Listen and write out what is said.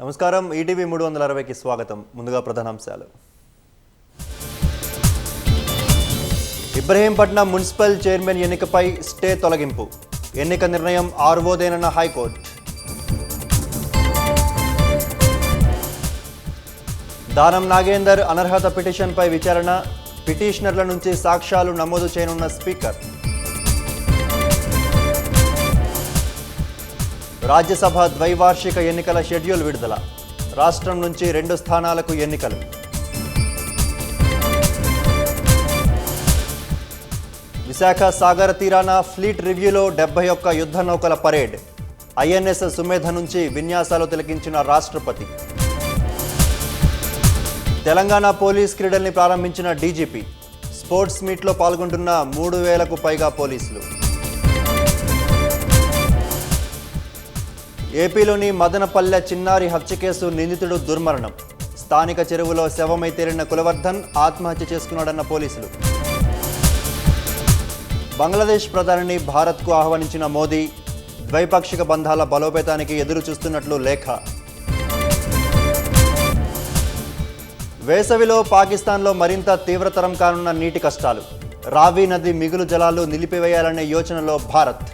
నమస్కారం ఈటీవీ 360కి స్వాగతం. ముందుగా ప్రధానాంశాలు. ఇబ్రహీంపట్నం మున్సిపల్ చైర్మన్ ఎన్నికపై స్టే తొలగింపు. ఎన్నిక నిర్ణయం ఆర్వోదేనన్న హైకోర్టు. దానం నాగేందర్ అనర్హత పిటిషన్పై విచారణ. పిటిషనర్ల నుంచి సాక్ష్యాలు నమోదు చేయనున్న స్పీకర్. రాజ్యసభ ద్వైవార్షిక ఎన్నికల షెడ్యూల్ విడుదల. రాష్ట్రం నుంచి 2 స్థానాలకు ఎన్నికలు. విశాఖ సాగర తీరాన ఫ్లీట్ రివ్యూలో 71 యుద్ధ నౌకల పరేడ్. ఐఎన్ఎస్ సుమేధ నుంచి విన్యాసాలు తిలకించిన రాష్ట్రపతి. తెలంగాణ పోలీస్ క్రీడల్ని ప్రారంభించిన డీజీపీ. స్పోర్ట్స్ మీట్లో పాల్గొంటున్న 3000కు పైగా పోలీసులు. ఏపీలోని మదనపల్లె చిన్నారి హత్య కేసు నిందితుడు దుర్మరణం. స్థానిక చెరువులో శవమై తేలిన కులవర్ధన్ ఆత్మహత్య చేసుకున్నాడన్న పోలీసులు. బంగ్లాదేశ్ ప్రధానిని భారత్కు ఆహ్వానించిన మోదీ. ద్వైపాక్షిక బంధాల బలోపేతానికి ఎదురు చూస్తున్నట్లు లేఖ. వేసవిలో పాకిస్తాన్లో మరింత తీవ్రతరం కానున్న నీటి కష్టాలు. రావి నది మిగులు జలాలు నిలిపివేయాలనే యోచనలో భారత్.